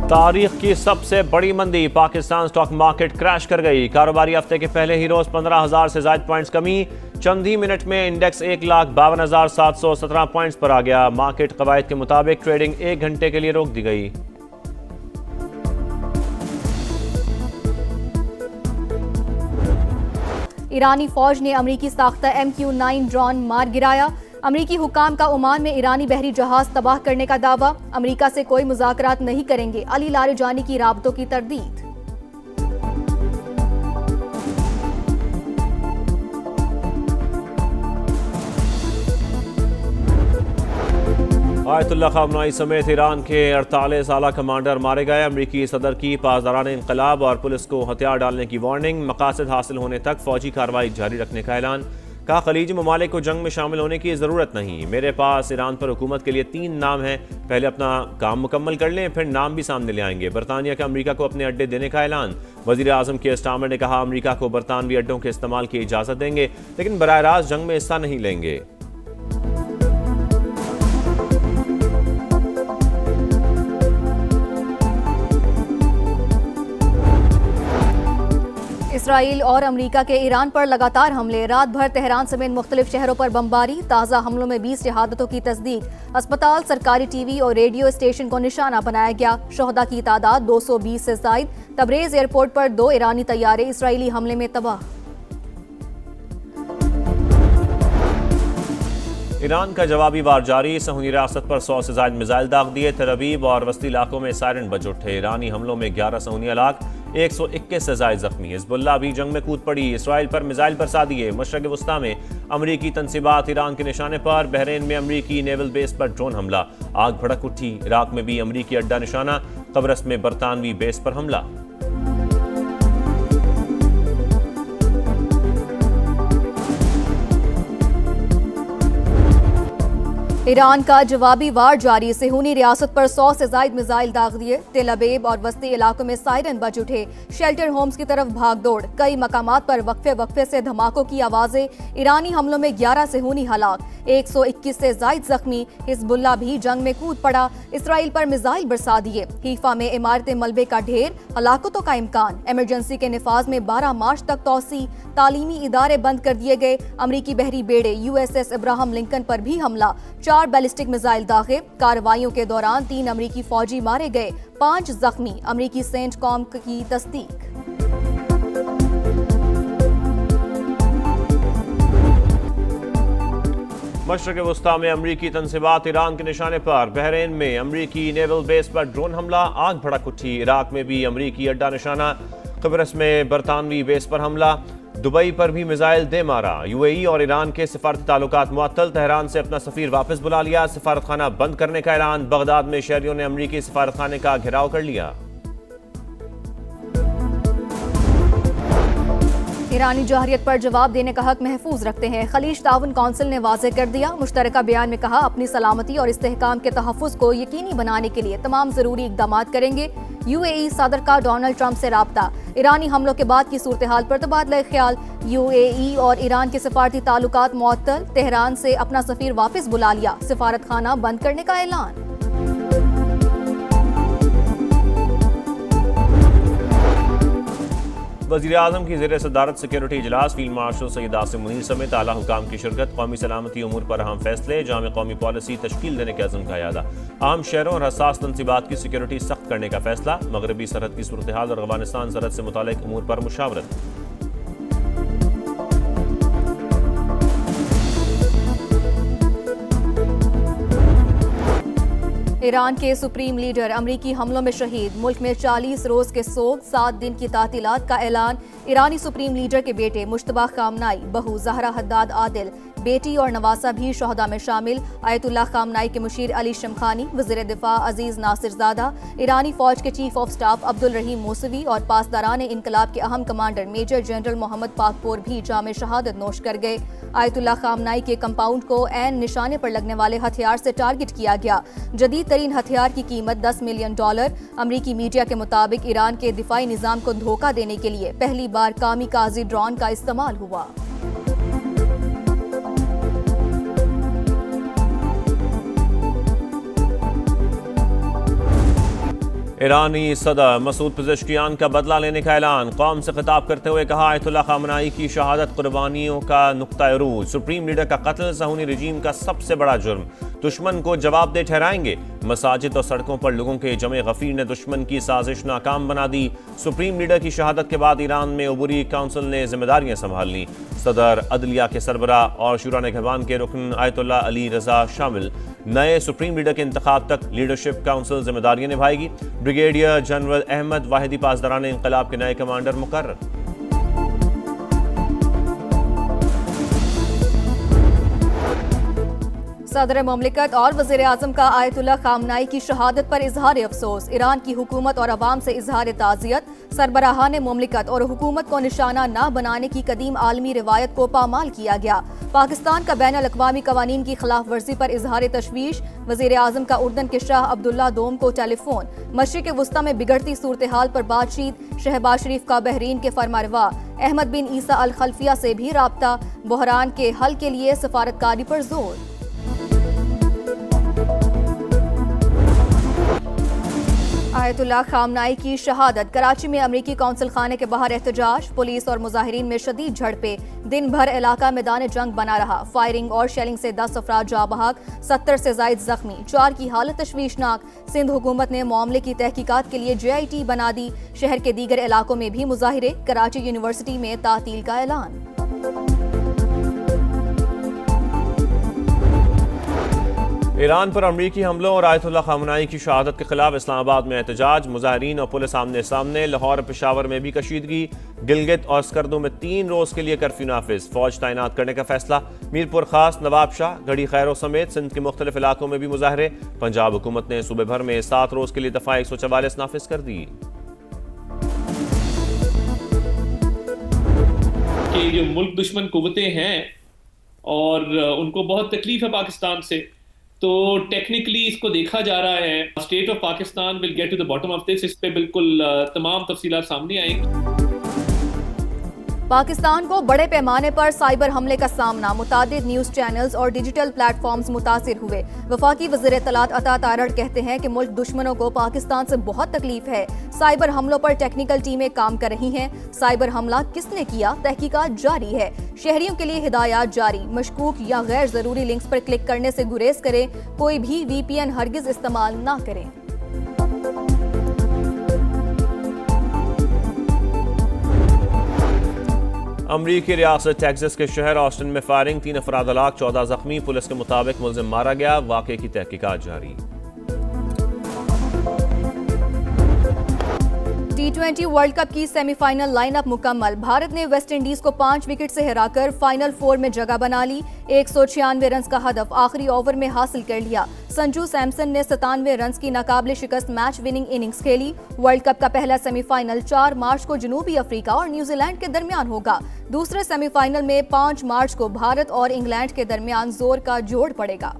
तारीख की सबसे बड़ी मंदी, पाकिस्तान स्टॉक मार्केट क्रैश कर गई। कारोबारी हफ्ते के पहले ही रोज 15,000 से ज्यादा पॉइंट्स कमी। चंद ही मिनट में इंडेक्स 1,52,717 पॉइंट्स पर आ गया। मार्केट कवायद के मुताबिक ट्रेडिंग 1 घंटे के लिए रोक दी गई। ईरानी फौज ने अमरीकी साख्ता MQ-9 ड्रोन मार गिराया। अमरीकी हुकाम का ओमान में ईरानी बहरी जहाज तबाह करने का दावा। अमरीका से कोई मुज़ाकरात नहीं करेंगे। अली लारेजानी की राबतों की तरदीद। आयतुल्लाह ख़ामनाई समेत ईरान के 48 आला कमांडर मारे गए। अमरीकी सदर की पासदारान इनकलाब और पुलिस को हथियार डालने की वार्निंग। मकासद हासिल होने तक फौजी कार्रवाई जारी रखने का ऐलान। कहा, खलीजी ममालिक को जंग में शामिल होने की ज़रूरत नहीं। मेरे पास ईरान पर हुकूमत के लिए 3 नाम हैं। पहले अपना काम मुकम्मल कर लें, फिर नाम भी सामने ले आएंगे। बरतानिया का अमरीका को अपने अड्डे देने का ऐलान। वज़ीर आज़म के स्टामर ने कहा, अमरीका को बरतानवी अड्डों के इस्तेमाल की इजाज़त देंगे, लेकिन बराह रास्त जंग में हिस्सा नहीं लेंगे। इसराइल और अमरीका के ईरान पर लगातार हमले। रात भर तेहरान समेत मुख्तलिफ शहरों पर बमबारी। ताज़ा हमलों में 20 शहादतों की तस्दीक। अस्पताल, सरकारी टीवी और रेडियो स्टेशन को निशाना बनाया गया। शोहदा की तादाद 220 से जायद। तबरेज एयरपोर्ट पर 2 ईरानी तैयारे इसराइली हमले में तबाह। ईरान का जवाबी वार जारी। सहूनी रियासत पर 100 से ज्यादा मिसाइल दाग दिए। तेल अवीव और वस्ती इलाकों में सायरन बज उठे। ईरानी हमलों में 11 सहूनी हलाक, 121 से ज्यादा जख्मी। हिजबुल्लाह भी जंग में कूद पड़ी। इसराइल पर मिसाइल बरसा दिए। मशरक़ वस्ता में अमरीकी तंसीबात ईरान के निशाने पर। बहरीन में अमरीकी नेवल बेस पर ड्रोन हमला, आग भड़क उठी। इराक में भी अमरीकी अड्डा निशाना। कब्रस में बरतानवी बेस पर हमला। ईरान का जवाबी वार जारी। सेहूनी रियासत पर 100 से ज्यादा मिसाइल दाग दिए। तेल अवीव और वस्ती इलाकों में सायरन बज उठे। शेल्टर होम्स की तरफ भाग दौड़। कई मकामात पर वक्फे वक्फे से धमाकों की आवाजें। ईरानी हमलों में 11 सेहूनी हलाक, 121 से ज्यादा जख्मी। हिजबुल्लाह भी जंग में कूद पड़ा। इसराइल पर मिसाइल बरसा दिए। हीफा में इमारतें मलबे का ढेर, हलाकतों का इम्कान। एमरजेंसी के निफाज में 12 मार्च तक तोसी। तालीमी इदारे बंद कर दिए गए। अमरीकी बहरी बेड़े USS इब्राहिम लिंकन पर भी हमला। 4 बैलिस्टिक मिसाइल दागे। कार्रवाइयों के दौरान 3 अमरीकी फौजी मारे गए, 5 जख्मी। अमरीकी सेंट कॉम की तस्दीक। मशरक़ वस्ता में अमरीकी तंसीबात ईरान के निशाने पर। बहरीन में अमरीकी नेवल बेस पर ड्रोन हमला, आग भड़क उठी। इराक में भी अमरीकी अड्डा निशाना। कब्रस में बरतानवी बेस पर हमला। दुबई पर भी मिसाइल दे मारा। UAE और ईरान के सिफारती ताल्लुकात मुअत्तल। तेहरान से अपना सफीर वापस बुला लिया। सिफारतखाना बंद करने का ऐलान। बगदाद में शहरियों ने अमरीकी सिफारतखाने का घेराव कर लिया। ईरानी जहरियत पर जवाब देने का हक महफूज रखते हैं। खलीज ताउन कौंसिल ने वाज़ेह कर दिया। मुश्तरका बयान में कहा, अपनी सलामती और इस्तेहकाम के तहफ़्फ़ुज़ को यकीनी बनाने के लिए तमाम ज़रूरी इक़दाम करेंगे। UAE सदर का डोनाल्ड ट्रंप से राब्ता। ईरानी हमलों के बाद की सूरत हाल पर तबादला ख्याल। UAE और ईरान के सिफारती ताल्लुकात मुअत्तल। तेहरान से अपना सफीर वापस बुला लिया। सिफारतखाना बंद करने का ऐलान। वज़ीर आज़म की ज़ेर सदारत सिक्योरिटी इजलास। फील्ड मार्शल सैयद आसिम मुनीर समेत आला हुकाम की शिरकत। कौमी सलामती उमूर पर अहम फैसले। जामे कौमी पॉलिसी तश्कील देने के अज़्म का यादा। आम शहरों और हसास तंसीबात की सिक्योरिटी सख्त करने का फैसला। मगरबी सरहद की सूरत हाल और अफगानिस्तान सरहद से मुतालिक उमूर पर मुशावरत। ईरान के सुप्रीम लीडर अमरीकी हमलों में शहीद। मुल्क में 40 रोज के सोग, 7 दिन की तातीलात का ऐलान। ईरानी सुप्रीम लीडर के बेटे मुश्तबा खामनाई, बहू ज़हरा हद्दाद आदिल, बेटी और नवासा भी शोहदा में शामिल। आयतुल्लाह खामनाई के मुशीर अली शमखानी, वज़ीर दिफा अजीज नासिरजादा, ईरानी फौज के chief of staff Abdul Rahim Mousavi और पासदारान इनकलाब के अहम commander major general Mohammad Pakpour भी जाम शहादत नोश कर गए। आयतुल्लाह खामनाई के कंपाउंड को ऐन निशाने पर लगने वाले हथियार से टारगेट किया गया। जदीद तरीन हथियार की कीमत $10 मिलियन। अमरीकी मीडिया के मुताबिक ईरान के दिफाई निज़ाम को धोखा देने के लिए पहली बार कामिकाज़ी ड्रोन का इस्तेमाल हुआ। ईरानी सदर मसूद पेज़ेश्कियान का बदला लेने का ऐलान। कौम से खिताब करते हुए कहा, आयतुल्लाह खामनाई की शहादत कुर्बानियों का नुक्ता अरूज। सुप्रीम लीडर का कत्ल सहूनी रजीम का सबसे बड़ा जुर्म, दुश्मन को जवाबदेह ठहराएंगे। मसाजिद और सड़कों पर लोगों के जमे गफीर ने दुश्मन की साजिश नाकाम बना दी। सुप्रीम लीडर की शहादत के बाद ईरान में उबूरी काउंसिल ने जिम्मेदारियां संभाल ली। सदर, अदलिया के सरबरा और शुरा निगहबान के रुकन आयतुल्लाह अली रजा शामिल। नए सुप्रीम लीडर के इंतखाब तक लीडरशिप काउंसिल जिम्मेदारियां निभाएगी। ब्रिगेडियर जनरल अहमद वाहिदी पासदारान इंकलाब के नए कमांडर मुकर्रर। सदर ममलिकत और वज़ीर आज़म का आयतुल्लाह खामनाई की शहादत पर इजहार अफसोस। ईरान की हुकूमत और अवाम से इजहार ताज़ियत। सरबराहान ममलिकत और हुकूमत को निशाना न बनाने की कदीम आलमी रिवायत को पामाल किया गया। पाकिस्तान का बैन अल-अक़वामी कवानीन की खिलाफ वर्जी पर इजहार तशवीश। वज़ीर आज़म का उर्दन के शाह अब्दुल्ला दोम को टेलीफोन। मशरिक़ वुस्ता में बिगड़ती सूरत हाल पर बातचीत। शहबाज शरीफ का बहरीन के फरमारवा अहमद बिन ईसा अल खल्फिया से भी राब्ता। बहरान के हल के लिए सफारतकारी पर जोर। आयतुल्लाह खामनाई की शहादत। कराची में अमरीकी कौंसल खाने के बाहर एहतजाज। पुलिस और मुजाहिरीन में शदीद झड़पें। दिन भर इलाका मैदान जंग बना रहा। फायरिंग और शेलिंग से 10 अफराद जाँ बहक, 70 से जायद जख्मी। 4 की हालत तशवीशनाक। सिंध हुकूमत ने मामले की तहकीकात के लिए JIT बना दी। शहर के दीगर इलाकों में भी मुजाहिरे। कराची यूनिवर्सिटी में तातील का ऐलान। ईरान पर अमरीकी हमलों और आयतुल्लाह खामनाई की शहादत के खिलाफ इस्लामाबाद में एहतजाज। मुजाहिरीन और पुलिस आमने सामने। लाहौर पेशावर में भी कशीदगी। गिलगित और स्कर्दू में 3 रोज के लिए कर्फ्यू नाफिज। फौज तैनात करने का फैसला। मीरपुर खास, नवाबशाह, घड़ी खैरो समेत सिंध के मुख्तलिफ इलाकों में भी मुजाहरे। पंजाब हुकूमत ने सूबे भर में 7 रोज के लिए दफा 144 नाफिज कर दी। कि जो मुल्क दुश्मन कुव्वतें हैं और उनको बहुत तकलीफ है पाकिस्तान से, तो टेक्निकली इसको देखा जा रहा है। State of Pakistan will get to the bottom of this. इस पे बिल्कुल तमाम तफसीलात सामने आएंगी। पाकिस्तान को बड़े पैमाने पर साइबर हमले का सामना। मुतादिद न्यूज चैनल्स और डिजिटल प्लेटफॉर्म्स मुतासिर हुए। वफाकी वज़ीर इत्तलात अता तारड़ कहते हैं कि मुल्क दुश्मनों को पाकिस्तान से बहुत तकलीफ है। साइबर हमलों पर टेक्निकल टीमें काम कर रही हैं। साइबर हमला किसने किया, तहकीकात जारी है। शहरियों के लिए हिदायत जारी। मशकूक या गैर जरूरी लिंक्स पर क्लिक करने से गुरेज करें। कोई भी VPN हरगिज इस्तेमाल ना करें। अमरीकी रियासत टेक्सास के शहर ऑस्टिन में फायरिंग। 3 अफराद हलाक, 14 जख्मी। पुलिस के मुताबिक मुलजिम मारा गया। वाक़े की तहकीकात जारी। T20 वर्ल्ड कप की सेमीफाइनल लाइनअप मुकम्मल। भारत ने वेस्ट इंडीज को 5 विकेट से हराकर फाइनल 4 में जगह बना ली। 196 रन का हदफ आखिरी ओवर में हासिल कर लिया। संजू सैमसन ने 97 रन की नाकाबिले शिकस्त मैच विनिंग इनिंग्स खेली। वर्ल्ड कप का पहला सेमीफाइनल 4 मार्च को जनूबी अफ्रीका और न्यूजीलैंड के दरमियान होगा। दूसरे सेमीफाइनल में 5 मार्च को भारत और इंग्लैंड के दरमियान जोर का जोड़ पड़ेगा।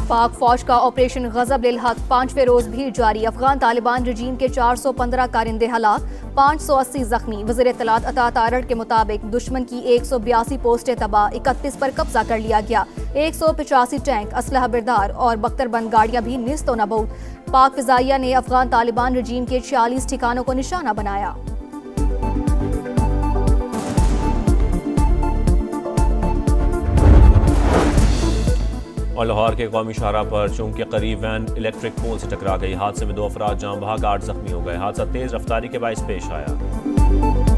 पाक फौज का ऑपरेशन गजब लिल हक 5वें रोज भी जारी। अफगान तालिबान रजीम के 415 कारिंदे हलाक, 580 जख्मी। वज़ीर इत्तलात अता तारड़ के मुताबिक दुश्मन की 182 पोस्टें तबाह, 31 पर कब्जा कर लिया गया। 185 टैंक, असलहा बरदार और बख्तरबंद गाड़ियां भी निस्त व नबूद। पाक फिजाइया ने अफगान तालिबान रजीम के 46 ठिकानों को निशाना बनाया। और लाहौर के कौमी शाहराह पर चौक के करीब वैन इलेक्ट्रिक पोल से टकरा गई। हादसे में 2 अफराद जाँ बहक, 8 जख्मी हो गए। हादसा तेज रफ्तारी के बाइस पेश आया।